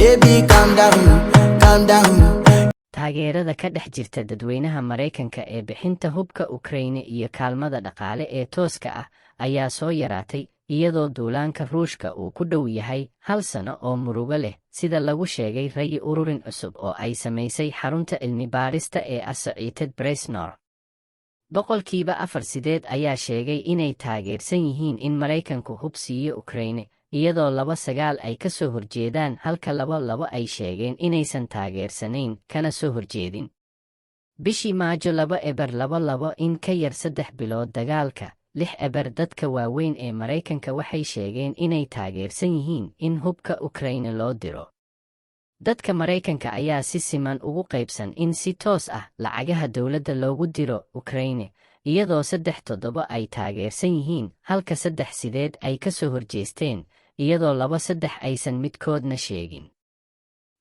Baby, calm down, calm down. taageerada ka dhex jirta dadweynaha Mareykanka ee bixinta hubka Ukraine iyo kaalmada dhaqaale ee tooska ah ayaa soo yaraatay iyadoo duulaanka Ruushka uu ku dhow yahay 1 sano oo murugo leh sida lagu sheegay rayi ururin cusub oo ay samaysay xarunta cilmi baarista ee Associated Press. boqolkiiba 4 ayaa sheegay inay taageersan yihiin in Mareykanku hub siiyo Ukraine iyadoo 2 ay ka soo horjeedaan halka 2 ay sheegeen inaysan taageersanayn kana soo horjeedin. bishii Maajo 2 in ka yar 3 bilood dagaalka 6 dadka waaweyn ee Mareykanka waxay sheegeen inay taageersan yihiin in hubka Ukraine loo diro. dadka Mareykanka ayaa si siman ugu qaybsan in si toos ah lacagaha dawladda loogu diro Ukraine iyadoo 3 ay taageersan yihiin halka 3 ay ka soo horjeesteen iyadoo 2 aysan midkoodna sheegin.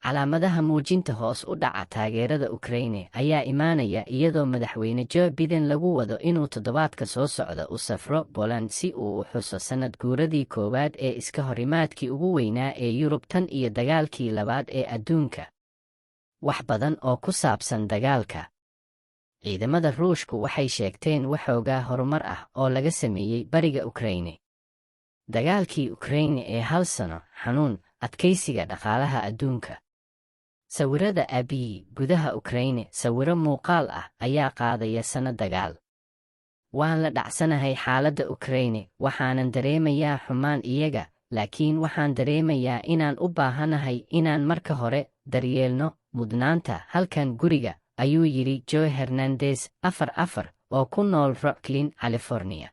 calaamadaha muujinta hoos u dhaca taageerada Ukraine ayaa imaanaya iyadoo madaxweyne Joe Biden lagu wado inuu toddobaadka soo socda u safro Poland si uu u xuso sanad guuradii 1 ee iska horimaadkii ugu weynaa ee Yurub tan iyo dagaalkii 2 ee adduunka. wax badan oo ku saabsan dagaalka. ciidamada Ruushku waxay sheegteen waxoogaa horumar ah oo laga sameeyey bariga Ukraine. dagaalkii Ukraine ee 1 sano, xanuun, adkaysiga dhaqaalaha adduunka. sawirada Abiy gudaha Ukraine, sawiro muuqaal ah ayaa qaadaya sano dagaal. waan la dhacsanahay xaaladda Ukraine, waxaanan dareemayaa xumaan iyaga, laakiin waxaan dareemayaa inaan u baahanahay inaan marka hore daryeelno mudnaanta halkan guriga, ayuu yidhi Joe Hernandez, 44, oo ku nool Rocklin, California.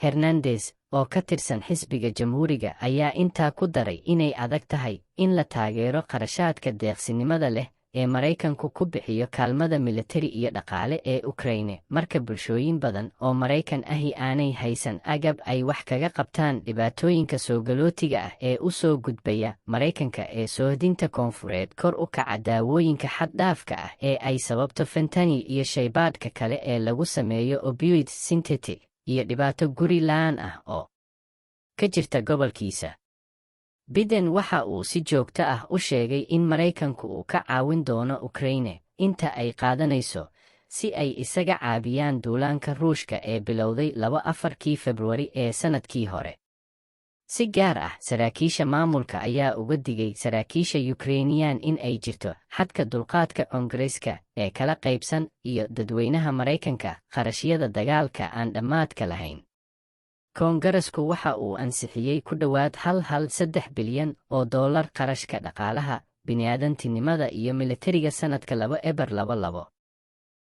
Hernandez, oo ka tirsan xisbiga Jamhuuriga, ayaa intaa ku daray inay adag tahay in la taageero qarashaadka deeqsinimada leh ee Mareykanku ku bixiyo kaalmada militari iyo dhaqaale ee Ukraine marka bulshooyin badan oo Mareykan ahi aanay haysan agab ay wax kaga qabtaan dhibaatooyinka soo galootiga ah ee u soo gudbaya Mareykanka ee sohdinta koonfureed, kor u kaca daawooyinka xad-dhaafka ah ee ay sababto fentanyl iyo shaybaadhka kale ee lagu sameeyo opioid synthetic, iyo dhibaato guri la'aan ah oo ka jirta gobolkiisa. Biden waxa uu si joogto ah u sheegay in Mareykanku uu ka caawin doono Ukraine inta ay qaadanayso si ay isaga caabiyaan duulaanka Ruushka ee bilowday 4 Februari ee sanadkii hore. si gaar ah, saraakiisha maamulka ayaa uga digay saraakiisha Ukrainian in ay jirto xadka dulqaadka Koongareeska ee kala qaybsan iyo dadweynaha Mareykanka qarashyada dagaalka aan dhammaadka lahayn. Koongareesku waxa uu ansixiyey ku dhowaad 1.3 bilyan oo dollar qarashka dhaqaalaha bini'aadantinimada iyo militariga sanadka 2022.